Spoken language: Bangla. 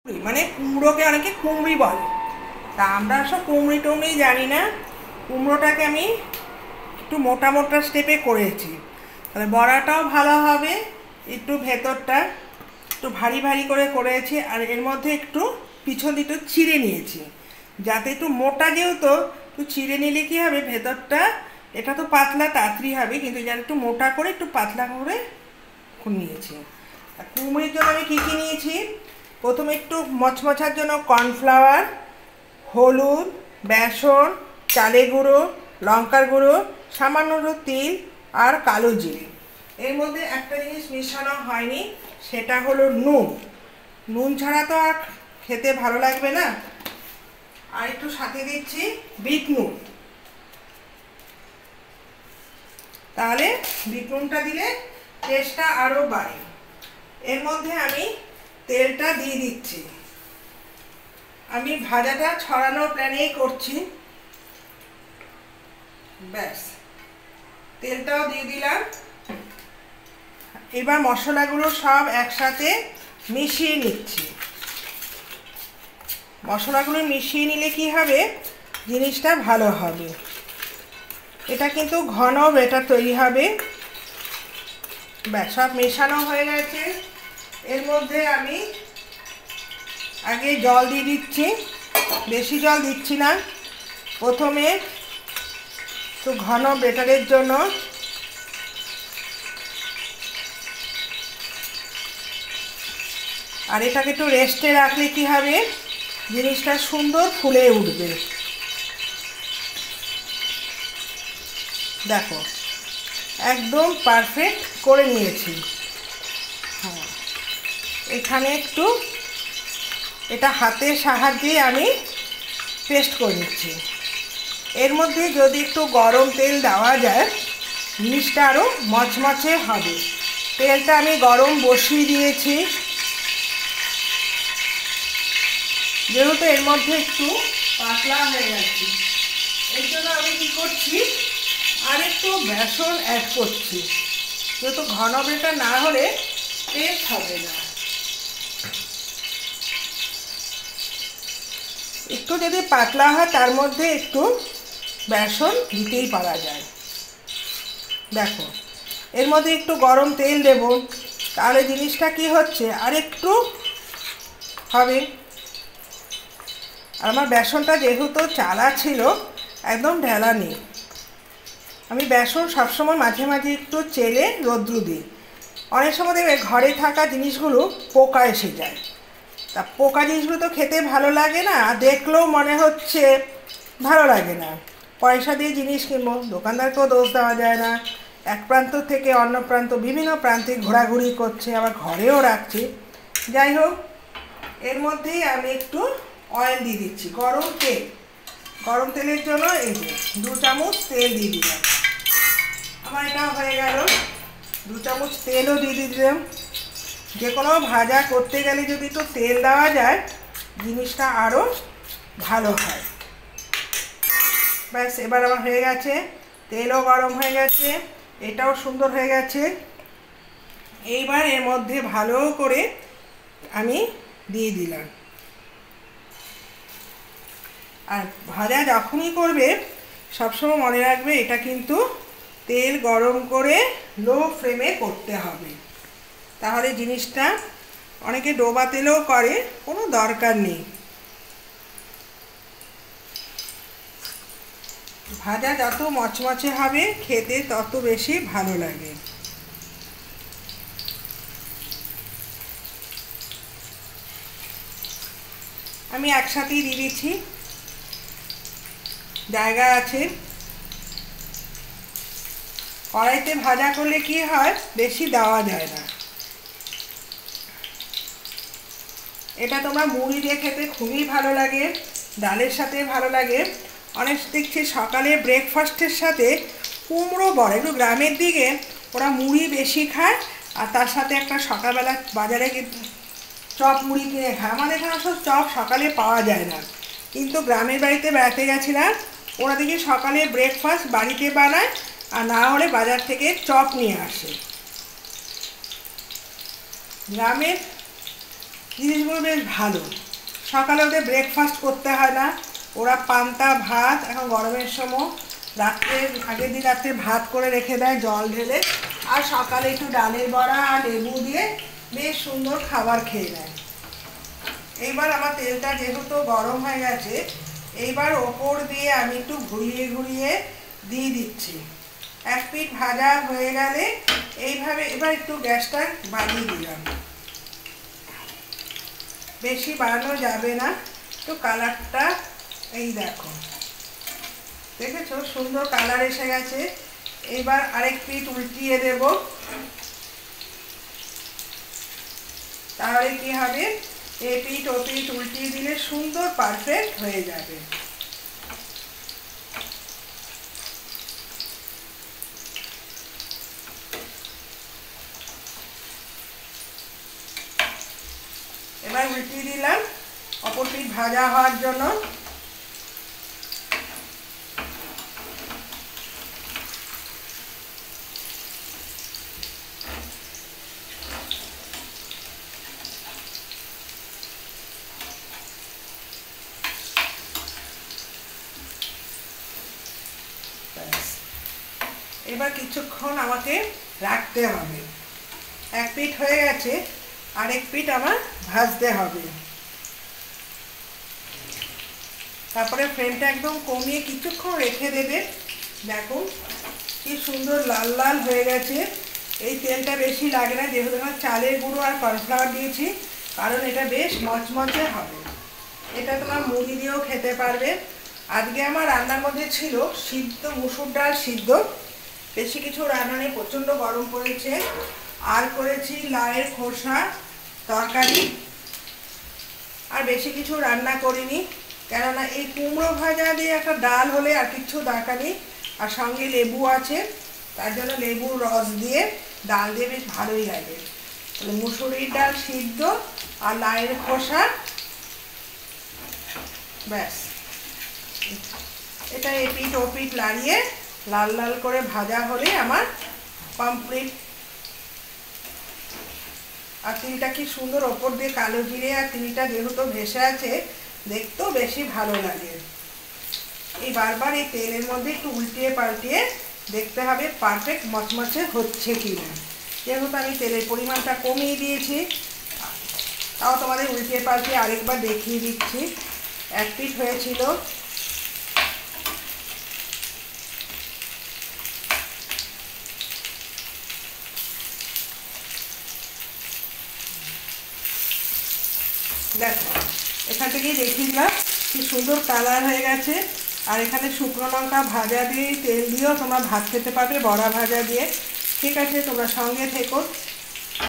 মানে কুমড়োকে অনেকে কুমড়ি বলে, তা আমরা সব কুমড়ি টুমড়ি জানি না। কুমড়োটাকে আমি একটু মোটা মোটা স্টেপে করেছি, তাহলে বড়াটাও ভালো হবে। একটু ভেতরটা একটু ভারী ভারী করে করেছি, আর এর মধ্যে একটু পিছন দিকটা চিড়ে নিয়েছি, যাতে একটু মোটা, যেহেতু একটু চিড়ে নিলে কী হবে ভেতরটা, এটা তো পাতলা তাড়াতাড়ি হবে, কিন্তু যারা একটু মোটা করে একটু পাতলা করে নিয়েছি। আর কুমড়ির জন্য আমি কী কী নিয়েছি, প্রথমে একটু মচমচার জন্য কর্নফ্লাওয়ার, হলুদ, বেসন, চালের গুঁড়ো, লঙ্কার গুঁড়ো, সামান্য তিল আর কালো জিরে। এর মধ্যে একটা জিনিস মেশানো হয়নি, সেটা হলো নুন। নুন ছাড়া তো আর খেতে ভালো লাগবে না। আর একটু সাথে দিচ্ছি বিট নুন, তাহলে বিট নুনটা দিলে টেস্টটা আরও বাড়ে। এর মধ্যে আমি তেলটা দিয়ে দিচ্ছি, আমি ভাজাটা ছড়ানোর প্ল্যানেই করছি। ব্যাস, তেলটাও দিয়ে দিলাম। এবার মশলাগুলো সব একসাথে মিশিয়ে নিচ্ছি। মশলাগুলো মিশিয়ে নিলে কি হবে, জিনিসটা ভালো হবে। এটা কিন্তু ঘন ব্যাটার তৈরি হবে। ব্যাস, সব মেশানো হয়ে গেছে। এর মধ্যে আমি আগে জল দিয়ে দিচ্ছি, বেশি জল দিচ্ছি না। প্রথমে একটু ঘন ব্যাটারের জন্য আর এটাকে একটু রেস্টে রাখলে কি হবে, জিনিসটা সুন্দর ফুলে উঠবে। দেখো, একদম পারফেক্ট করে নিয়েছি। হ্যাঁ, এখানে একটু এটা হাতের সাহায্যে আমি পেস্ট করে নিচ্ছি। এর মধ্যে যদি একটু গরম তেল দেওয়া যায়, জিনিসটা আরও মচমচে হবে। তেলটা আমি গরম বসিয়ে দিয়েছি, যেহেতু এর মধ্যে একটু পাতলা হয়ে গেছে, এর জন্য আমি কী করছি, আর একটু বেসন অ্যাড করছি, যেহেতু ঘন ব্যাটার না হলে টেস্ট হবে না। একটু যদি পাতলা হয় তার মধ্যে একটু বেসন দিতেই পারা যায়। দেখো, এর মধ্যে একটু গরম তেল দেব, তাহলে জিনিসটা কি হচ্ছে আর একটু হবে। আর আমার বেসনটা যেহেতু চালা ছিল, একদম ঢেলা নেই। আমি বেসন সবসময় মাঝে মাঝে একটু চেলে রৌদ্র দিই। অনেক সময় দেখবে ঘরে থাকা জিনিসগুলো পোকা এসে যায়, তা পোকা জিনিসগুলো তো খেতে ভালো লাগে না, দেখলেও মনে হচ্ছে ভালো লাগে না। পয়সা দিয়ে জিনিস কিনবো, দোকানদারকেও দোষ দেওয়া যায় না। এক প্রান্ত থেকে অন্য প্রান্ত, বিভিন্ন প্রান্তে ঘোরাঘুরি করছে, আবার ঘরেও রাখছি। যাই হোক, এর মধ্যেই আমি একটু অয়েল দিয়ে দিচ্ছি, গরম তেল। গরম তেলের জন্য এই যে 2 চামচ তেল দিয়ে দিলাম। আমার এটা হয়ে গেল। 2 চামচ তেলও দিয়ে দিলাম। যে কোনো ভাজা করতে গেলে যদি একটু তেল দেওয়া যায়, জিনিসটা আরও ভালো হয়। ব্যাস, এবার আমার হয়ে গেছে, তেলও গরম হয়ে গেছে, এটাও সুন্দর হয়ে গেছে। এইবার এর মধ্যে ভালো করে আমি দিয়ে দিলাম। আর ভাজা যখনই করবে সবসময় মনে রাখবে, এটা কিন্তু তেল গরম করে লো ফ্লেমে করতে হবে, তাহলে জিনিসটা, অনেকে ডোবা তেলেও করে, কোনো দরকার নেই। ভাজা যত মচমচে হবে খেতে তত বেশি ভালো লাগে। আমি একসাথেই দিয়ে দিচ্ছি, জায়গা আছে। কড়াইতে ভাজা করলে কি হয়, বেশি দেওয়া যায় না। এটা তোমরা মুড়ি দিয়ে খেতে খুবই ভালো লাগে, ডালের সাথে ভালো লাগে। অনেক দেখছি সকালে ব্রেকফাস্টের সাথে কুমড়ো বড়া, একটু গ্রামের দিকে ওরা মুড়ি বেশি খায়, আর তার সাথে একটা সকালবেলা বাজারে চপ মুড়ি কিনে খায়। আমাদের এখানে সব চপ সকালে পাওয়া যায় না, কিন্তু গ্রামের বাড়িতে বেড়াতে গেছিলাম, ওরা দেখি সকালে ব্রেকফাস্ট বাড়িতে বানায়, আর না হলে বাজার থেকে চপ নিয়ে আসে। গ্রামের জিনিসগুলো বেশ ভালো। সকালে ওদের ব্রেকফাস্ট করতে হয় না, ওরা পান্তা ভাত এখন গরমের সময় রাত্রে আগের দিন রাত্রে ভাত করে রেখে দেয় জল ঢেলে, আর সকালে একটু ডালের বড়া আর লেবু দিয়ে বেশ সুন্দর খাবার খেয়ে নেয়। এইবার আমার তেলটা যেহেতু গরম হয়ে গেছে, এইবার ওপর দিয়ে আমি একটু ঘুরিয়ে ঘুরিয়ে দিয়ে দিচ্ছি। এক পিঠ ভাজা হয়ে গেলে এইভাবে এবার একটু গ্যাসটা বাড়িয়ে দিলাম, বেশি বাড়ানো যাবে না। একটু কালারটা এই দেখো, দেখেছো সুন্দর কালার এসে গেছে। এবার আরেক পিঠ উল্টিয়ে দেব, তাহলে কি হবে, এ পিঠ ও পিঠ উল্টিয়ে দিলে সুন্দর পারফেক্ট হয়ে যাবে। এবার উল্টিয়ে দিলাম অপর পিঠ ভাজা হওয়ার জন্য। এবার কিছুক্ষণ আমাকে রাখতে হবে। এক পিঠ হয়ে গেছে, আরেক পিঠ আমার ভাজতে হবে। তারপরে ফ্লেমটা একদম কমিয়ে কিছুক্ষণ রেখে দেবে। দেখো কি সুন্দর লাল লাল হয়ে গেছে। এই তেলটা বেশি লাগে না, যেহেতু আমার চালের গুঁড়ো আর কর্নফ্লাওয়ার দিয়েছি, কারণ এটা বেশ মচমচে হবে। এটা তোমার মুড়ি দিয়েও খেতে পারবে। আজকে আমার রান্নার মধ্যে ছিল সিদ্ধ মুসুর ডাল সিদ্ধ, বেশি কিছু রান্না নেই, প্রচণ্ড গরম পড়েছে। আর করেছি লাউয়ের খোসা তরকারি, আর বেশি কিছু রান্না করিনি, কেননা এই কুমড়ো ভাজা দিয়ে একটা ডাল হলে আর কিচ্ছু দরকার নেই। আর সঙ্গে লেবু আছে, তার জন্য লেবুর রস দিয়ে ডাল দিয়ে বেশ ভালোই লাগে। তাহলে মুসুরির ডাল সিদ্ধ আর লাউয়ের খোসা, ব্যাস। এটা এপিঠ ওপিঠ লাড়িয়ে লাল লাল করে ভাজা হলে আমার কমপ্লিট। আর তিলটা কি সুন্দর ওপর দিয়ে কালো জিরে আর তিলটা যেহেতু ভেসে আছে, দেখতেও বেশি ভালো লাগে। এই বারবার এই তেলের মধ্যে একটু উল্টিয়ে পাল্টিয়ে দেখতে হবে পারফেক্ট মচমচে হচ্ছে কি না। যেহেতু আমি তেলের পরিমাণটা কমিয়ে দিয়েছি, তাও তোমাদের উল্টিয়ে পাল্টিয়ে আরেকবার দেখিয়ে দিচ্ছি। এক পিঠ হয়েছিল, দেখো এখান থেকেই দেখিয়ে দিলাম কি সুন্দর কালার হয়ে গেছে। আর এখানে শুকনো লঙ্কা ভাজা দিয়ে তেল দিয়েও তোমরা ভাত খেতে পারবে, বড়া ভাজা দিয়ে। ঠিক আছে, তোমরা সঙ্গে থেকো।